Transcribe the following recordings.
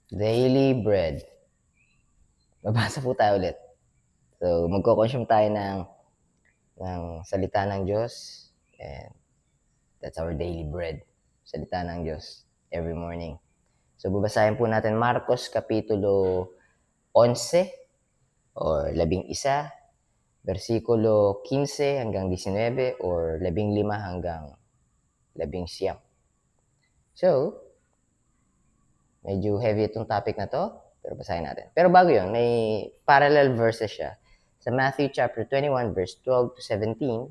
Daily bread. Babasa po tayo ulit. So, magko-consume tayo ng salita ng Diyos. And that's our daily bread. Salita ng Diyos every morning. So, babasahin po natin Marcos Kapitulo 11 or 11, versikulo 15 hanggang 19 or 15 hanggang 19. So, medyo heavy itong topic na to, pero basahin natin. Pero bago yun, may parallel verses siya sa Matthew chapter 21 verse 12 to 17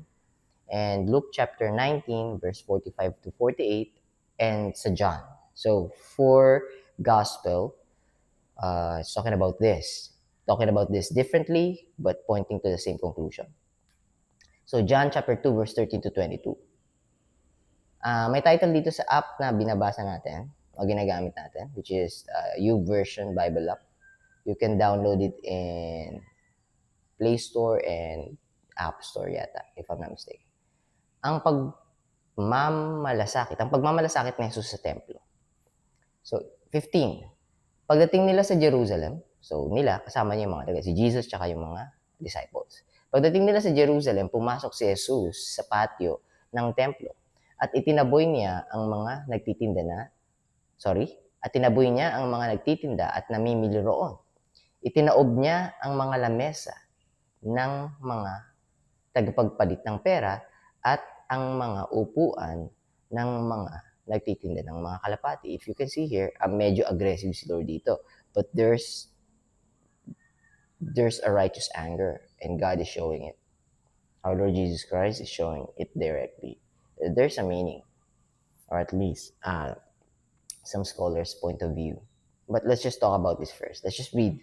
and Luke chapter 19 verse 45 to 48 and sa John. So, for gospel, it's talking about this differently but pointing to the same conclusion. So, John chapter 2 verse 13 to 22. May title dito sa app na binabasa natin o ginagamit natin, which is YouVersion Bible app. You can download it in Play Store and App Store yata, if I'm not mistaken. Ang pagmamalasakit ni Jesus sa templo. So, 15. Pagdating nila sa Jerusalem, so nila, kasama niya yung mga si Jesus tsaka yung mga disciples. Pagdating nila sa Jerusalem, pumasok si Jesus sa patio ng templo at itinaboy niya ang mga nagtitinda at namimili roon. Itinaob niya ang mga lamesa ng mga tagapagpalit ng pera at ang mga upuan ng mga nagtitinda ng mga kalapati. If you can see here, medyo aggressive si Lord dito. But there's a righteous anger and God is showing it. Our Lord Jesus Christ is showing it directly. There's a meaning, or at least some scholars' point of view. But let's just talk about this first. Let's just read.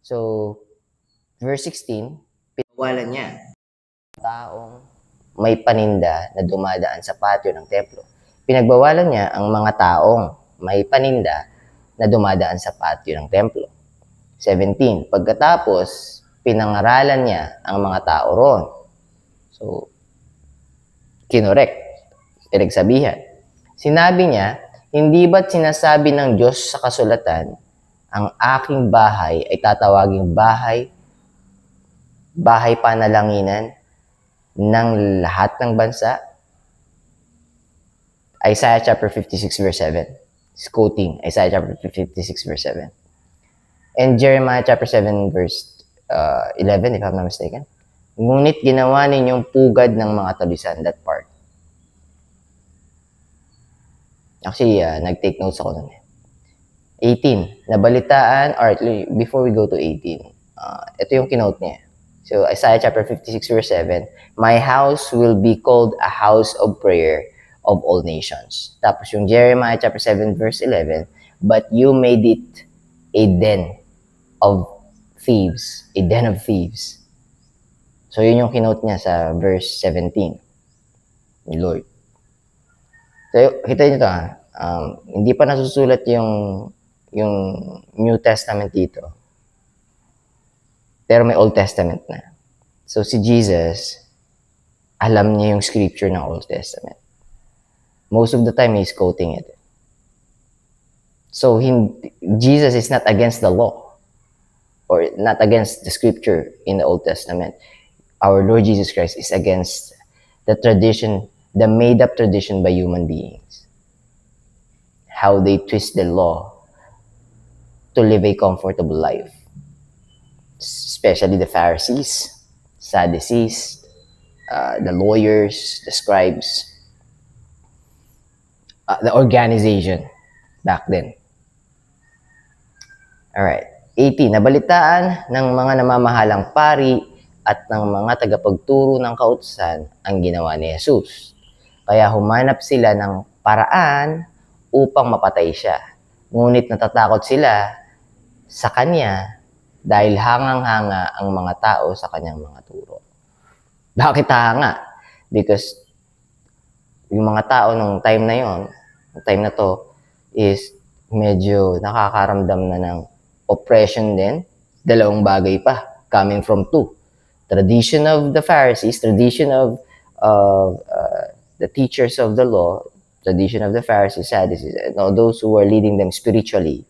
So, verse 16, pinawalan niya taong may paninda na dumadaan sa patio ng templo. Pinagbawalan niya ang mga taong may paninda na dumadaan sa patio ng templo. 17. Pagkatapos, pinangaralan niya ang mga tao roon. So, kinorek. Pinagsabihan. Sinabi niya, hindi ba't sinasabi ng Diyos sa kasulatan, ang aking bahay ay tatawaging bahay panalanginan ng lahat ng bansa? Isaiah chapter 56 verse 7. It's quoting Isaiah chapter 56 verse 7. And Jeremiah chapter 7 verse 11, if I'm not mistaken. Ngunit ginawa ninyong pugad ng mga tulisan, that part. Actually, nag-take notes ako nun. 18. Nabalitaan, or before we go to 18, ito yung kinote niya. So, Isaiah chapter 56 verse 7, my house will be called a house of prayer of all nations. Tapos yung Jeremiah chapter 7 verse 11, but you made it a den of thieves. A den of thieves. So, yun yung kinote niya sa verse 17 ni Lord. So, kita nyo ito hindi pa nasusulat yung New Testament dito. Pero may Old Testament na. So, si Jesus, alam niya yung scripture ng Old Testament. Most of the time, he's quoting it. So, Jesus is not against the law or not against the scripture in the Old Testament. Our Lord Jesus Christ is against the tradition, the made-up tradition by human beings. How they twist the law to live a comfortable life. Especially the Pharisees, Sadducees, the lawyers, the scribes, the organization back then. Alright. 18. Nabalitaan ng mga namamahalang pari at ng mga tagapagturo ng kautusan ang ginawa ni Jesus. Kaya humanap sila ng paraan upang mapatay siya. Ngunit natatakot sila sa kanya dahil hangang-hanga ang mga tao sa kanyang mga turo. Bakit hanga? Because yung mga tao nung time na yon, yung time na to, is medyo nakakaramdam na ng oppression din. Dalawang bagay pa, coming from two. Tradition of the Pharisees, tradition of the teachers of the law, tradition of the Pharisees, Sadducees, and all those who were leading them spiritually,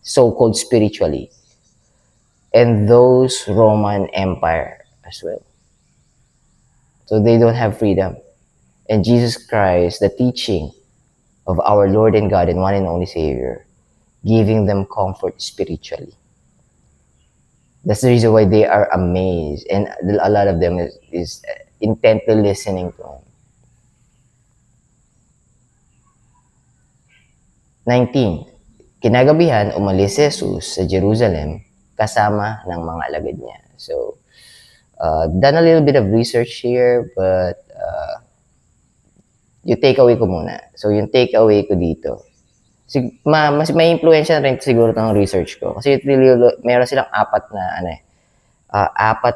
so-called spiritually, and those Roman Empire as well. So they don't have freedom. And Jesus Christ, the teaching of our Lord and God and one and only Savior, giving them comfort spiritually. That's the reason why they are amazed, and a lot of them is intently listening to Him. 19. Kinagabihan, umalis si Jesus sa Jerusalem kasama ng mga alagad niya. So, done a little bit of research here, but yung takeaway ko muna. So, yung takeaway ko dito, mas may influensya rin siguro ng research ko. Kasi really, meron silang apat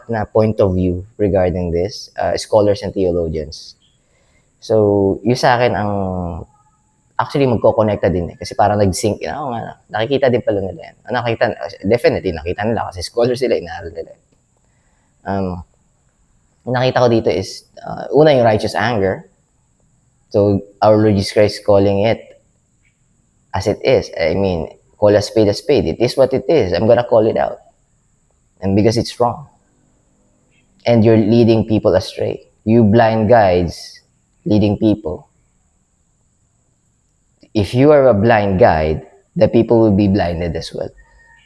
na point of view regarding this, scholars and theologians. So, yung sa akin ang actually magko-connecta din eh. Kasi parang nag-sync, nakikita din pala nila yan. Definitely nakita nila kasi scholars sila, inaaral nila. Nakita ko dito is, una yung righteous anger. So, our Lord Jesus Christ calling it as it is. I mean, call a spade a spade. It is what it is. I'm gonna call it out. And because it's wrong. And you're leading people astray. You blind guides leading people. If you are a blind guide, the people will be blinded as well.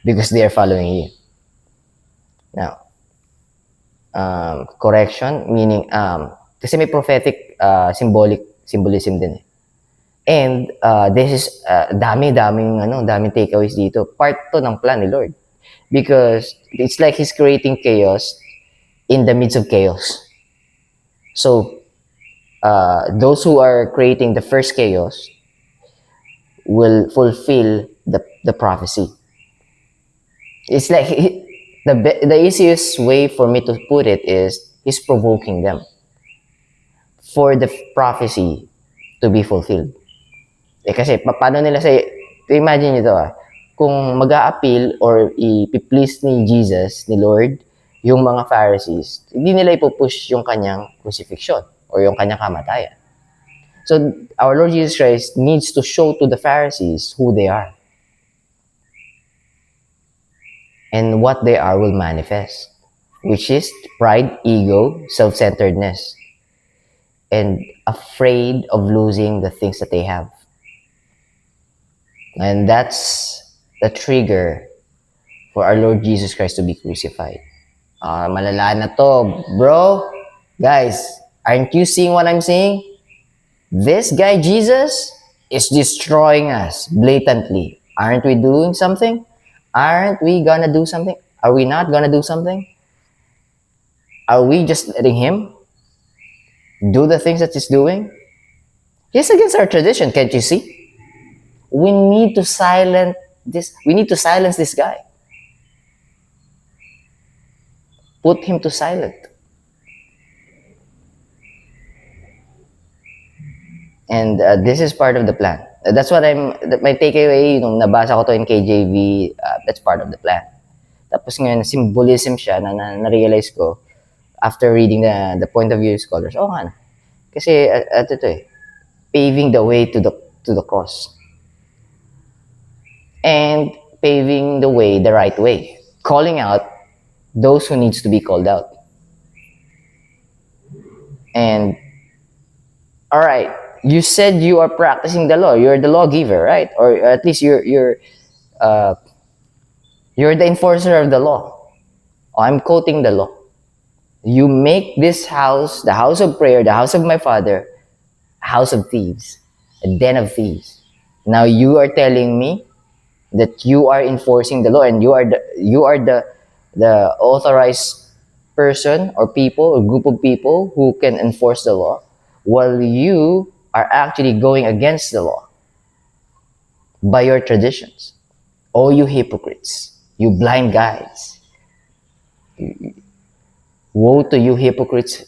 Because they are following you. Now, correction, meaning, kasi may prophetic symbolism din eh. And this is daming takeaways dito. Part to ng plan ni Lord. Because it's like He's creating chaos in the midst of chaos. So, those who are creating the first chaos will fulfill the prophecy. It's like the easiest way for me to put it is He's provoking them for the prophecy to be fulfilled. Kasi paano nila imagine nyo to kung mag-a-appeal or i-please ni Jesus, ni Lord, yung mga Pharisees, hindi nila ipupush yung kanyang crucifixion or yung kanyang kamatayan. So, our Lord Jesus Christ needs to show to the Pharisees who they are. And what they are will manifest, which is pride, ego, self-centeredness, and afraid of losing the things that they have. And that's the trigger for our Lord Jesus Christ to be crucified. Malala na to, bro. Guys, aren't you seeing what I'm saying? This guy, Jesus, is destroying us blatantly. Aren't we doing something? Aren't we gonna do something? Are we not gonna do something? Are we just letting Him do the things that He's doing? He's against our tradition, can't you see? We need to silence this guy. Put him to silent. And this is part of the plan. That's what my takeaway, nung nabasa ko to in KJV, that's part of the plan. Tapos ngayon, symbolism siya na-realize ko after reading the point of view of scholars. Nga na. Kasi, ito paving the way to the cross. And paving the way the right way. Calling out those who needs to be called out. And, all right, you said you are practicing the law. You're the lawgiver, right? Or at least you're the enforcer of the law. I'm quoting the law. You make this house, the house of prayer, the house of my Father, a house of thieves, a den of thieves. Now you are telling me that you are enforcing the law, and you are the authorized person or people or group of people who can enforce the law, while you are actually going against the law by your traditions. Oh, you hypocrites, you blind guides. Woe to you hypocrites,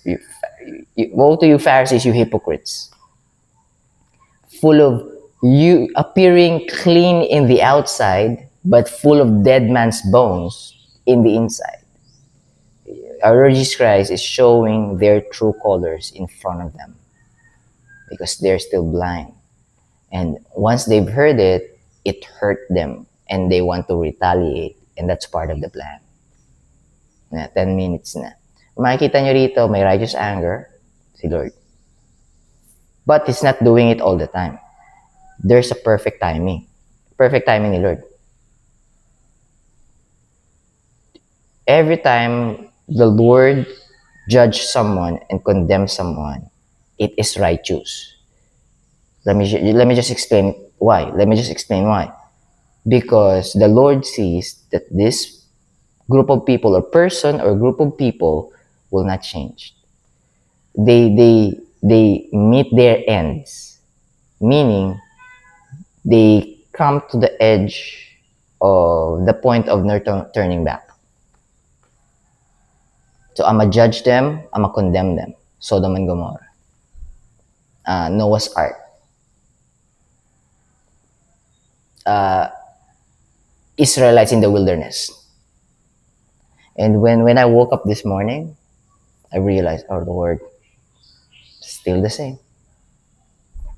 woe to you Pharisees, you hypocrites. Full of you, appearing clean in the outside, but full of dead man's bones in the inside. Our Lord Jesus Christ is showing their true colors in front of them because they're still blind. And once they've heard it, it hurt them. and they want to retaliate, and that's part of the plan. 10 minutes na. Makikita nyo rito, may righteous anger, si Lord. But He's not doing it all the time. There's a perfect timing. Perfect timing ni Lord. Every time the Lord judge someone and condemn someone, it is righteous. Let me just explain why. Because the Lord sees that this group of people or person or group of people will not change. They meet their ends, meaning they come to the edge of the point of no turning back. So I'ma judge them, I'ma condemn them. Sodom and Gomorrah. Noah's Ark. Israelites in the wilderness. And when I woke up this morning, I realized, oh Lord, still the same.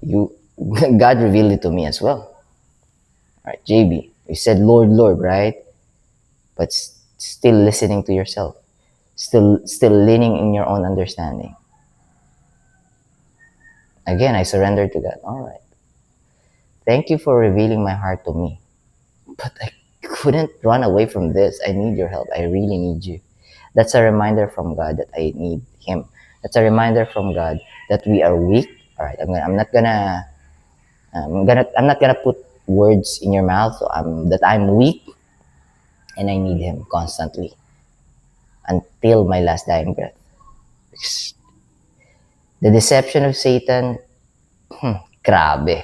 God revealed it to me as well. All right, JB, you said Lord, Lord, right? But still listening to yourself. Still leaning in your own understanding. Again, I surrendered to God. All right. Thank you for revealing my heart to me. But I couldn't run away from this. I need your help. I really need you. That's a reminder from God that I need Him. That's a reminder from God that we are weak. All right. I'm not gonna put words in your mouth. So that I'm weak, and I need Him constantly until my last dying breath. The deception of Satan, grabe.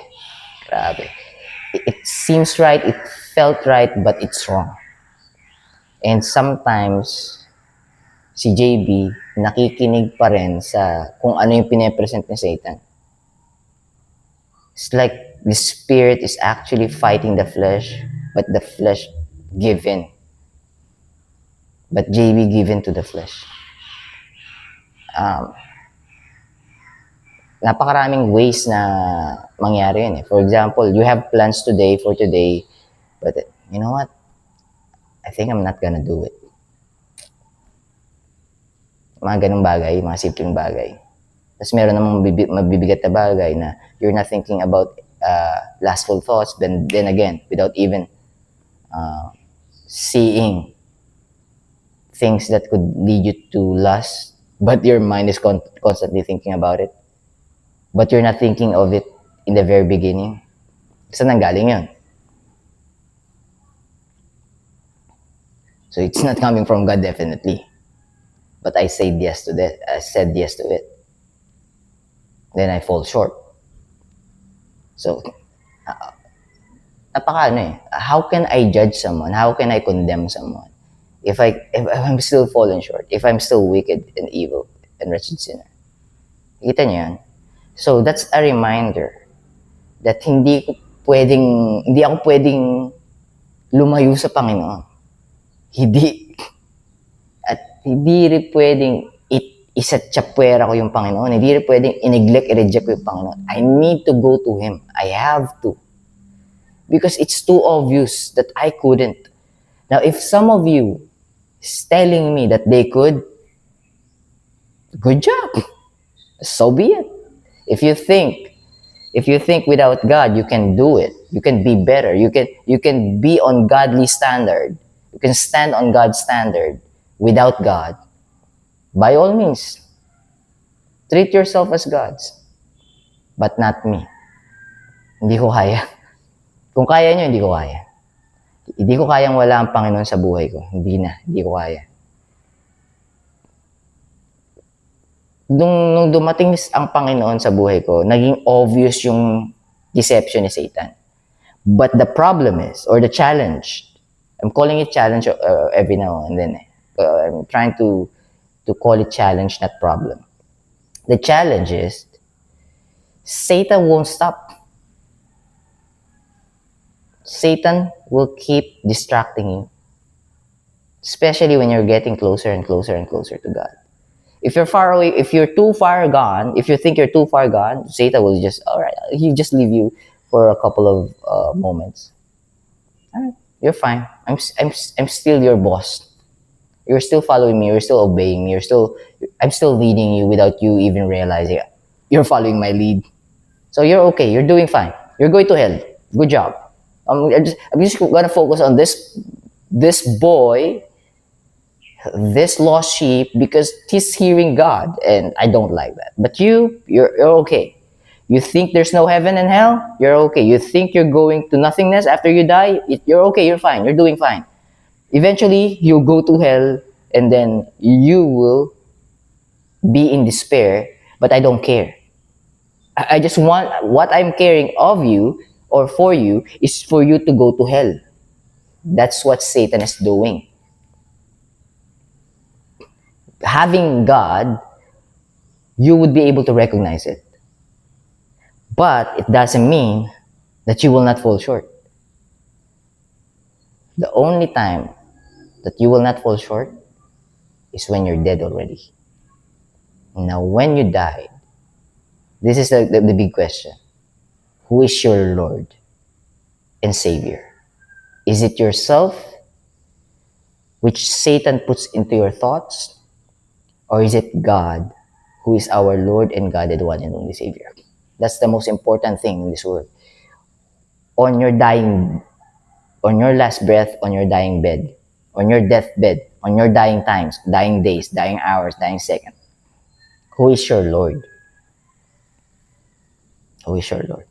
It seems right, it felt right, but it's wrong. And sometimes, si JB, nakikinig pa rin sa kung ano yung pinapresent ni Satan. It's like the spirit is actually fighting the flesh, but the flesh given. But JB given to the flesh. Napakaraming ways na mangyari yun eh. For example, you have plans for today, but you know what? I think I'm not gonna do it. Mga ganung bagay, mga simpleng bagay. Tapos meron namang mabibigat na bagay na you're not thinking about lustful thoughts, then again, without even seeing things that could lead you to lust, but your mind is constantly thinking about it. But you're not thinking of it in the very beginning. Saan nanggaling yun? So it's not coming from God, definitely. But I said yes to that. I said yes to it. Then I fall short. So, how can I judge someone? How can I condemn someone? If I'm still fallen short, if I'm still wicked and evil and wretched sinner. Kita niyo yan? So that's a reminder that hindi ako pwedeng lumayo sa Panginoon. Hindi rin pwedeng isatsapwera ko yung Panginoon. Hindi rin pwedeng i-reject ko yung Panginoon. I need to go to Him. I have to. Because it's too obvious that I couldn't. Now, if some of you is telling me that they could, good job. So be it. If you think without God you can do it, you can be better, you can be on godly standard, you can stand on God's standard without God, by all means, treat yourself as gods. But not me. Hindi ko kaya. Kung kaya nyo, hindi ko kaya. Hindi ko kayang wala ang Panginoon sa buhay ko. Hindi ko kaya. Nung dumating ang Panginoon sa buhay ko, naging obvious yung deception ni Satan. But the problem is, or the challenge, I'm calling it challenge every now and then. I'm trying to call it challenge, not problem. The challenge is, Satan won't stop. Satan will keep distracting you. Especially when you're getting closer and closer and closer to God. If you're far away, if you're too far gone, if you think you're too far gone, Satan will just, all right, he'll just leave you for a couple of moments. All right, You're fine. I'm still your boss. You're still following me. You're still obeying me. I'm still leading you without you even realizing you're following my lead. So you're okay. You're doing fine. You're going to hell. Good job. I'm just gonna focus on this boy, this lost sheep, because he's hearing God, and I don't like that. But you're okay. You think there's no heaven and hell? You're okay. You think you're going to nothingness after you die? You're okay. You're fine. You're doing fine. Eventually, you'll go to hell, and then you will be in despair. But I don't care. I just want what I'm caring of you or for you is for you to go to hell. That's what Satan is doing. Having God, you would be able to recognize it. But it doesn't mean that you will not fall short. The only time that you will not fall short is when you're dead already. Now, when you die, this is the big question. Who is your Lord and Savior? Is it yourself, which Satan puts into your thoughts? Or is it God, who is our Lord and God, the one and only Savior? That's the most important thing in this world. On your last breath, on your dying bed, on your deathbed, on your dying times, dying days, dying hours, dying seconds, who is your Lord? Who is your Lord?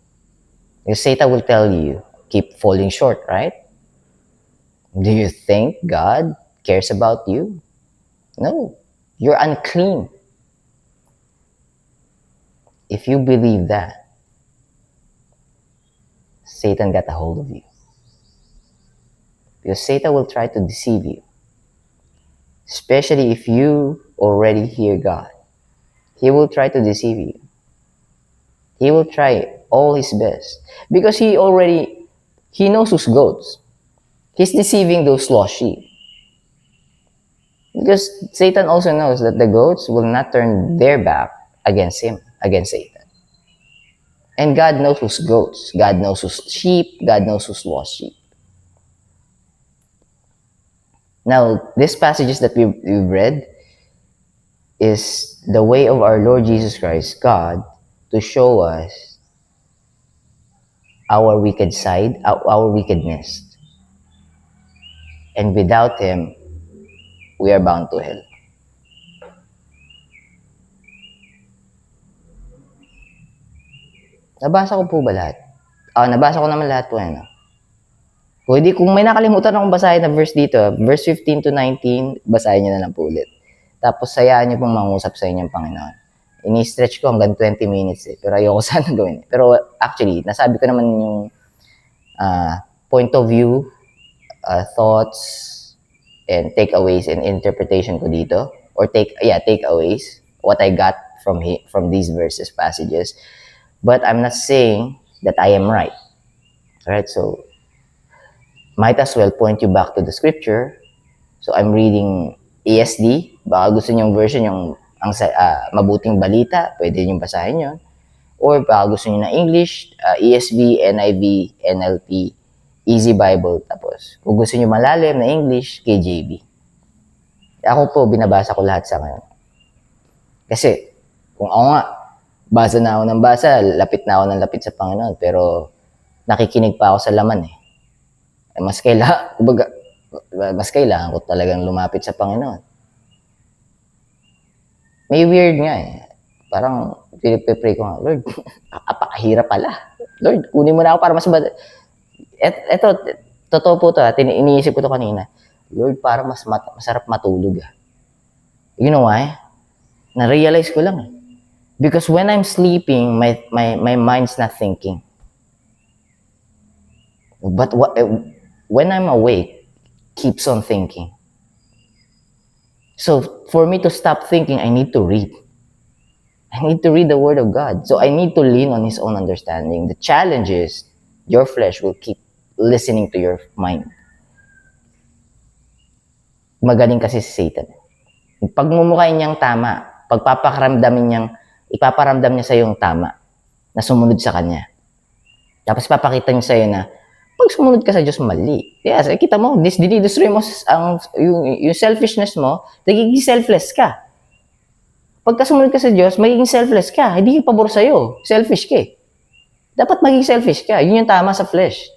Because Satan will tell you, keep falling short, right? Do you think God cares about you? No. You're unclean. If you believe that, Satan got a hold of you. Because Satan will try to deceive you. Especially if you already hear God. He will try to deceive you. He will try all his best. Because he knows whose goats. He's deceiving those lost sheep. Because Satan also knows that the goats will not turn their back against him, against Satan. And God knows whose goats. God knows whose sheep. God knows whose lost sheep. Now, these passages that we've read is the way of our Lord Jesus Christ, God, to show us our wicked side, our wickedness. And without Him, we are bound to hell. Nabasa ko po ba lahat? Nabasa ko naman lahat po yan. Kung may nakalimutan akong basahin na verse dito, verse 15 to 19, basahin nyo na lang po ulit. Tapos sayaan nyo pong mangusap sa inyong Panginoon. Ini-stretch ko hanggang 20 minutes pero ayoko sana gawin. Pero actually, nasabi ko naman yung point of view, thoughts, and takeaways and interpretation ko dito. Or takeaways, what I got from these verses, passages. But I'm not saying that I am right. Alright, so might as well point you back to the scripture. So I'm reading ESD. Baka gusto niyong version yung mabuting balita, pwede niyong basahin yun. Or baka gusto niyo na English, ESV, NIV, NLT, Easy Bible. Tapos, kung gusto niyo malalim na English, KJV. Ako po, binabasa ko lahat sa ngayon. Kasi, kung ako nga, basa na ako ng basa, lapit na ako ng lapit sa Panginoon, pero nakikinig pa ako sa laman eh. Mas kailangan ko talagang lumapit sa Panginoon. May weird nga eh. Parang, pray ko nga, Lord, apakahirap pala. Lord, kunin mo na ako para mas Eto, totoo po to, iniisip ko to kanina. Lord, parang masarap matulog ah. You know why? Na-realize ko lang eh. Because when I'm sleeping, my mind's not thinking. But when I'm awake, keeps on thinking. So for me to stop thinking, I need to read. I need to read the Word of God. So I need to lean on His own understanding. The challenge is, your flesh will keep listening to your mind. Magaling kasi si Satan. Pagmumukhain niyang tama, ipaparamdam niya sa yung tama na sumunod sa kanya. Tapos papakita niya sa iyo na Pag sumunod ka sa Diyos, mali. Yes, kita mo, dinidestroy mo yung selfishness mo, nagiging selfless ka. Pagka sumunod ka sa Diyos, magiging selfless ka. Hindi yung pabor sa'yo. Selfish ka eh. Dapat maging selfish ka. Yun yung tama sa flesh.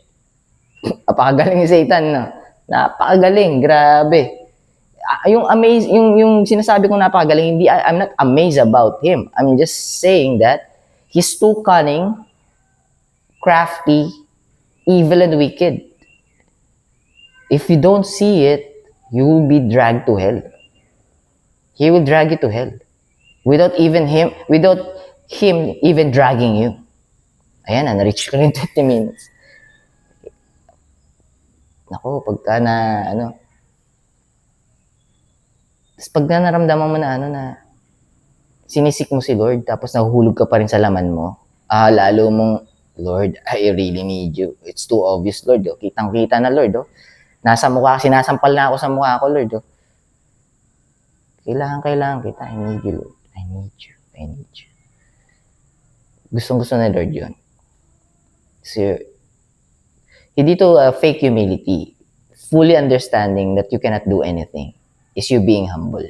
Napakagaling ni Satan, no? Napakagaling. Grabe. Yung sinasabi kong napakagaling, I'm not amazed about him. I'm just saying that he's too cunning, crafty, evil, and wicked. If you don't see it, you will be dragged to hell. He will drag you to hell. Without him even dragging you. Ayan na, na-reach ko na yung 20 minutes. Nako, pagka na, tapos pag naramdaman mo na, na sinisik mo si Lord, tapos nahuhulog ka pa rin sa laman mo, lalo mong, Lord, I really need you. It's too obvious, Lord. Oh. Kitang-kita na, Lord. Oh. Nasa mukha, sinasampal na ako sa mukha ko, Lord. Oh. Kailangan kita. I need you, Lord. I need you. Gustong-gusto na, Lord, yun. So, hindi to fake humility. Fully understanding that you cannot do anything is you being humble.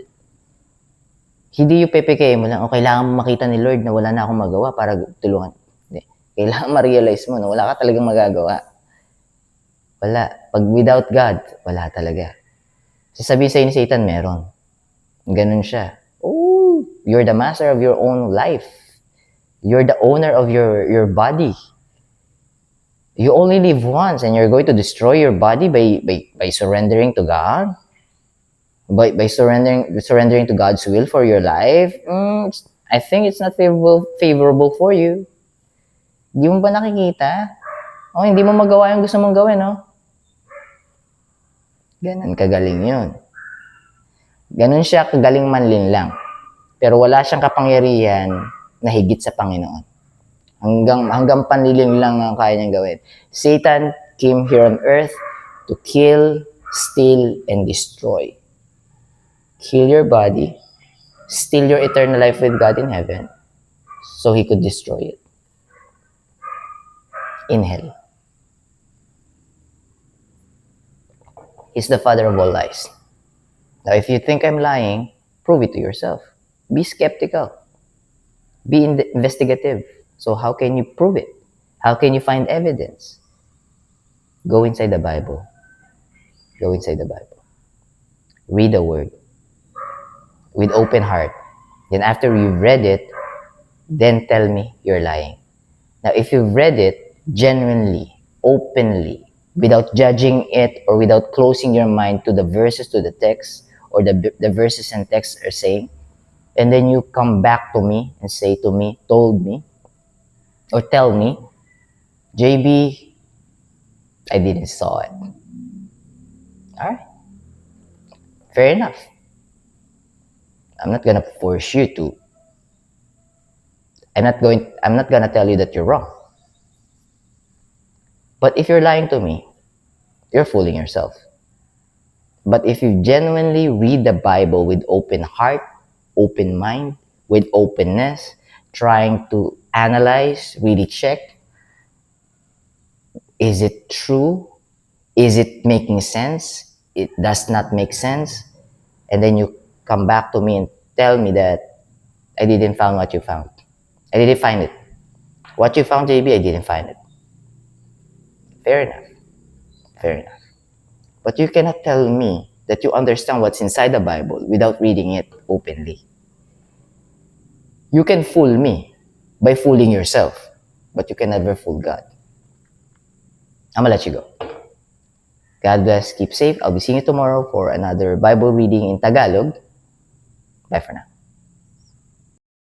Hindi yung pepekeye mo lang, kailangan mo makita ni Lord na wala na akong magawa para tulungan. Hindi. Kailangan ma-realize mo na wala ka talagang magagawa. Wala. Pag without God, wala talaga. Sasabihin sa'yo ni Satan, meron. Ganun siya. Oh, you're the master of your own life. You're the owner of your body. You only live once and you're going to destroy your body by surrendering to God? By surrendering to God's will for your life? I think it's not favorable for you. Hindi mo ba nakikita? Hindi mo magawa yung gusto mong gawin, no? Ganun kagaling yun. Ganun siya kagaling manlin lang. Pero wala siyang kapangyarihan na higit sa Panginoon. Hanggang panliling lang ang kaya niyang gawin. Satan came here on earth to kill, steal, and destroy. Kill your body, steal your eternal life with God in heaven, so he could destroy it in hell. He's the father of all lies. Now, if you think I'm lying, prove it to yourself. Be skeptical. Be investigative. So how can you prove it? How can you find evidence? Go inside the Bible. Go inside the Bible. Read the Word with open heart. Then after you've read it, then tell me you're lying. Now, if you've read it genuinely, openly, without judging it or without closing your mind to the verses, to the text, or the verses and texts are saying, and then you come back to me and say to me, told me, or tell me, JB, I didn't saw it. Alright. Fair enough. I'm not gonna force you to. I'm not gonna tell you that you're wrong. But if you're lying to me, you're fooling yourself. But if you genuinely read the Bible with open heart, open mind, with openness, trying to analyze, really check, is it true? Is it making sense? It does not make sense. And then you come back to me and tell me that I didn't find what you found. I didn't find it. What you found, JB, I didn't find it. Fair enough. Fair enough. But you cannot tell me that you understand what's inside the Bible without reading it openly. You can fool me by fooling yourself, but you can never fool God. I'm gonna let you go. God bless, keep safe. I'll be seeing you tomorrow for another Bible reading in Tagalog. Bye for now.